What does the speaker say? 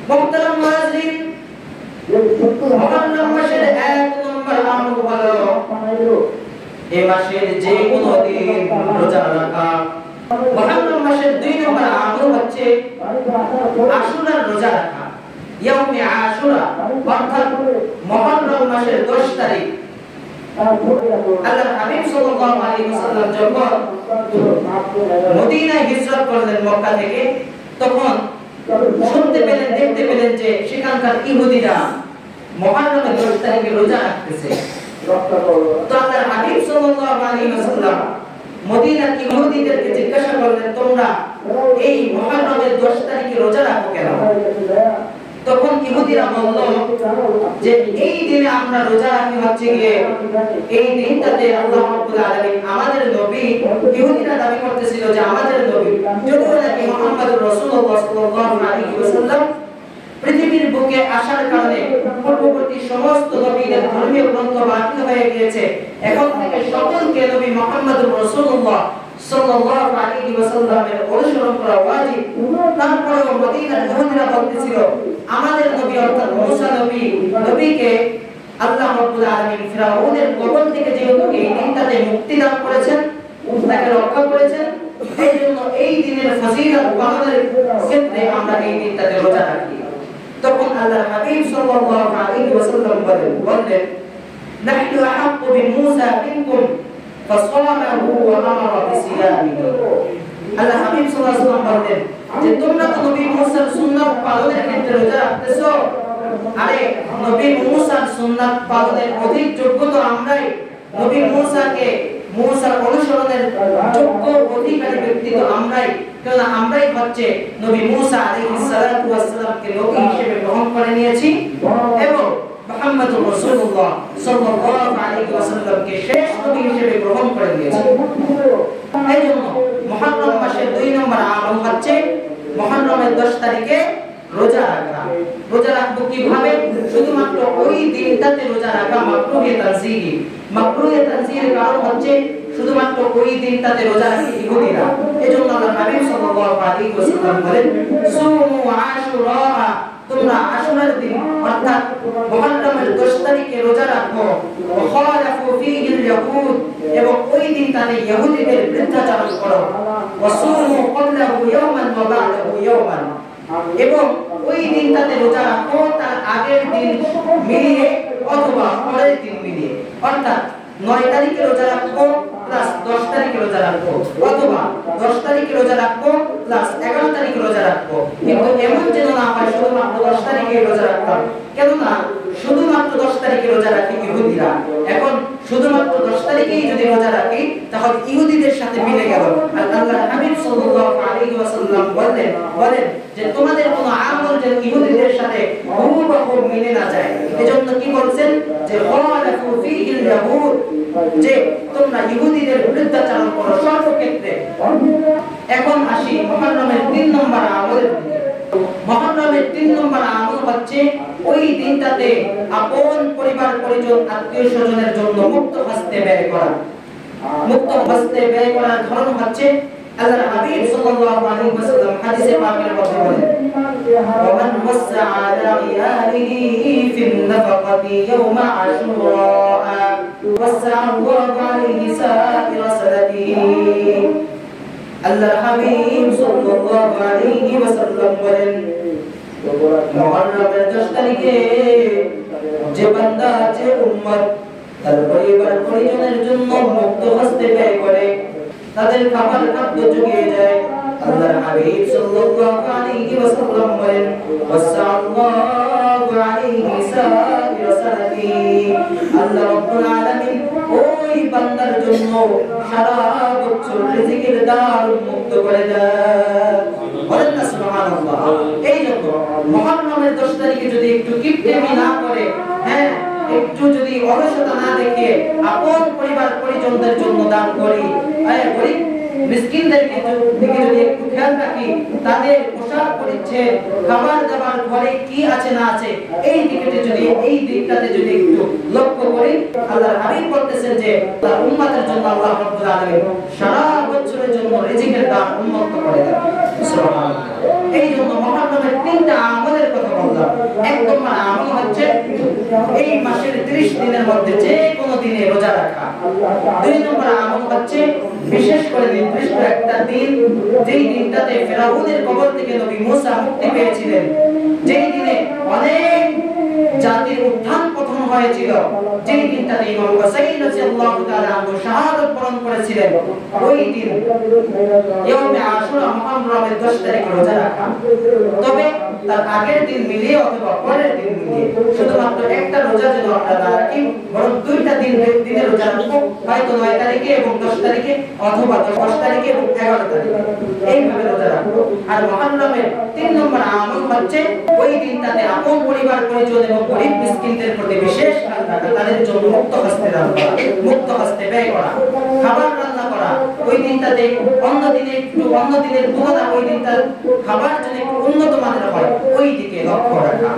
মুহতারাম মুআজ্জিন, মুহররম মাসের 1 নম্বর আমল হলো এই মাসের যে কোনো দিন রোজা রাখা। মুহররম মাসের 2 নম্বর আমল হচ্ছে আশুরার রোজা রাখা। ইয়াউমে আশুরা অর্থাৎ মুহররম মাসের 10 তারিখ আল্লাহর হাবিব সাল্লাল্লাহু আলাইহি ওয়াসাল্লাম যখন মদিনায় হিজরত করলেন মক্কা থেকে, তখন শুনতে পেলেন, দেখতে পেলেন যে সেখানকার ইহুদিরা মুহররমের 10 তারিখে রোজা রাখতেছে। তো আল্লাহর হাবিব সাল্লাল্লাহু আলাইহি ওয়াসাল্লাম মদিনার ইহুদিদেরকে জিজ্ঞাসা করলেন, তোমরা এই মুহররমের 10 তারিখে রোজা রাখো কেন? তখন ইহুদিরা বলল যে এই দিনে আমরা রোজা রাখি হচ্ছে গিয়ে এই দিনটাতে আল্লাহ রাব্বুল আলামিন আমাদের নবী, ইহুদিরা দাবি করতেছিল যে আমাদের নবী যদিও নাকি মুহাম্মদুর রাসূলুল্লাহ সাল্লাল্লাহু আলাইহি ওয়াসাল্লাম পৃথিবীর বুকে আসার কারণে পূর্ববর্তী সমস্ত নবীদের ধর্মীয় গ্রন্থ বাতিল হয়ে গিয়েছে, এখন থেকে সকলকে নবী মুহাম্মদুর রাসূলুল্লাহ সাল্লাল্লাহু আলাইহি ওয়াসাল্লামের অনুসরণ করা ওয়াজিব। তারপরেও মদিনার ইহুদিরা বলতেছিল আমাদের নবী অর্থাৎ মুসা নবীকে আল্লাহ রাব্বুল আলামিন ফিরাউনের কবল থেকে যেহেতু এই দিনটাতে মুক্তি দান করেছেন, তাকে রক্ষা করেছেন, এই জন্য এই দিনের ফজিলত পালনের ক্ষেত্রে আমরা এই দিনটাতে রোজা রাখি। তখন আল্লাহর হাবিব সাল্লাল্লাহু আলাইহি ওয়াসাল্লাম বলেন নাহনু আহাক্কু বিমূসা মিনকুম ফাসামাহু ওয়া আমারা বিসিয়ামিহি। আল্লাহ হাবিব সাল্লাল্লাহু আলাইহি ওয়াসাল্লাম বলেন যে তোমরা তো নবী মুসার সুন্নাত পালনের ক্ষেত্রে রোজা রাখতেছো, আরে নবী মুসার সুন্নাত পালনের অধিক যোগ্য তো আমরাই। নবী মুসার অনুসরণের যোগ্য অধিকারী ব্যক্তি তো আমরাই, কারণ আমরাই হচ্ছে নবী মুসা আলাইহিস সালাতু ওয়াস সালামকে নবী হিসেবে গ্রহণ করে নিয়েছি এবং মুহাম্মদুর রাসূলুল্লাহ সাল্লাল্লাহু আলাইহি ওয়াসাল্লামকে শেষ নবী হিসেবে গ্রহণ করে নিয়েছি। এইজন্য মুহররম মাসের 2 নম্বর আমল হচ্ছে মুহররমের 10 তারিখে রোজা রাখা। রোজা রাখবো কিভাবে? শুধুমাত্র ওই দিনটাতে রোজা রাখা মাকরুহে তানজিহি। মাকরুহে তানজিহির কারণ হচ্ছে শুধুমাত্র ওই দিনটাতে রোজা রাখে ইহুদিরা। এজন্য আল্লাহর হাবিব সাল্লাল্লাহু আলাইহি ওয়াসাল্লাম বলেন সুমু আশুরা, তোমরা আশুরার দিন অর্থাৎ মুহররমের 10 তারিখে রোজা রাখো। খালাফু ফীহিল ইয়াহুদ, এবং ওই দিনটাতে ইহুদিদের বিরুদ্ধাচরণ করো। ওয়াসুমু ক্বাবলাহু ইয়াওমান ওয়া বা'দাহু ইয়াওমান, এবং ওই দিনটাতে রোজা রাখো তার আগের দিন মিলিয়ে অথবা পরের দিন মিলিয়ে, অর্থাৎ 9 তারিখে রোজা রাখবো প্লাস 10 তারিখে রোজা রাখবো, অথবা 10 তারিখে রোজা রাখবো প্লাস 11 তারিখে রোজা রাখবো। কিন্তু এমন যেন না হয় শুধুমাত্র 10 তারিখে রোজা রাখতাম, কেননা শুধুমাত্র 10 তারিখে রোজা রাখি ইহুদিরা। এখন শুধুমাত্র 10 তারিখেই যদি রোজা রাখি তাহলে ইহুদিদের সাথে মিলে গেল। আর আল্লাহর হাবিব সাল্লাল্লাহু আলাইহি ওয়াসাল্লাম বলেন যে তোমাদের কোন আমল যেন ইহুদিদের সাথে হুবহু মিলে না যায়। এজন্য কি বলছেন যে খালাফু ফীহিল ইয়াহুদ, যে তোমরা ইহুদিদের বিরুদ্ধাচরণ করো সর্বক্ষেত্রে। এখন আসি মুহররমের 3 নম্বর আমলের দিকে। মুহররমের 3 নম্বর আমল হচ্ছে ওই দিনটাতে আপন পরিবার পরিজন আত্মীয় স্বজনের জন্য মুক্ত হস্তে ব্যয় করা। মুক্ত হস্তে ব্যয় করার ধরন হচ্ছে আল্লাহর হাবিব সাল্লাল্লাহু আলাইহি ওয়াসাল্লাম হাদিসে পাকের মধ্যে বলেন ওয়া মান ওয়াসা আলা ইয়ালিহি ফিন নাফাকাতি ইয়াওমা আশুরা ওয়াসা আল্লাহু আলাইহি সাইরা সালাতিহি। আল্লাহর হাবিব সাল্লাল্লাহু আলাইহি ওয়াসাল্লাম বলেন মুহররমের 10 তারিখে যে বান্দা, যে উম্মত তার পরিবার পরিজনের জন্য মুক্ত হস্তে ব্যয় করে, তাদের খাবার খাদ্য জুগিয়ে যায়, আল্লাহর হাবিব সাল্লাল্লাহু আলাইহি ওয়াসাল্লাম বলেন ওয়াসাল্লাল্লাহু আলাইহি সাইরা সালাতিহি। আল্লাহ রাব্বুল আলামিন ওই বান্দার জন্য সারা বছর রিজিকের দ্বার উন্মুক্ত করে দেন। বলেন না সুবহানাল্লাহ। এই জন্য মুহররমের 10 তারিখে যদি একটু কিপটেমি না করে, একটু যদি অলসতা না দেখে আপন পরিবার পরিজনদের জন্য দান করি, গরিব মিসকিনদের দিকে যদি একটু খেয়াল রাখি, তাদের পোশাক পরিচ্ছদ, খাবার দাবার, ঘরে কি আছে না আছে, এই দিকটাতে যদি একটু লক্ষ্য করি, আল্লাহর হাবিব বলতেছেন যে তার উম্মতের জন্য আল্লাহ রাব্বুল আলামিন সারা বছরের জন্য রিজিকের দ্বার উন্মুক্ত করে দেন। সুবহানাল্লাহ। এই জন্য মুহররমের 3টা আমলের কথা করলাম। 1 নম্বর আমল হচ্ছে এই মাসের 30 দিনের মধ্যে যে কোনো দিনে রোজা রাখা। 2 নম্বর আমল হচ্ছে বিশেষ করে নির্দিষ্ট একটা দিন, যেই দিনটাতে ফিরাউনের কবর থেকে নবী মুসা মুক্তি পেয়েছিলেন, যেই দিনে অনেক জাতির উত্থান পতন হয়েছিল, যেই দিনটাতে ইমাম হুসাইন রাদিয়াল্লাহু তাআলা আনহু শাহাদাত বরণ করেছিলেন, ওই দিন ইয়ৌমে আশুরা মুহররমের 10 তারিখ রোজা রাখা। তবে তার আগের দিন মিলিয়ে অথবা পরের দিন মিলিয়ে শুধুমাত্র একটা রোজা যেন আমরা না রাখি, বরং দুইটা দিনে রোজা রাখবো, হয়তো 9 তারিখে এবং 10 তারিখে, অথবা 10 তারিখে এবং 11 তারিখে, এইভাবে রোজা রাখবো। আর মুহররমের 3 নম্বর আমল হচ্ছে ওই দিনটাতে আপন পরিবার পরিজন এবং গরিব মিসকিনদের প্রতি বিশেষ খেয়াল রাখা, তাদের জন্য মুক্ত হস্তে দান করা, মুক্ত হস্তে ব্যয় করা, খাবার রান্না করা। ওই দিনটাতে অন্য দিনের তুলনায় ওই দিনটা খাবার যেন একটু উন্নত মানের হয়, ওই দিকে লক্ষ্য রাখা।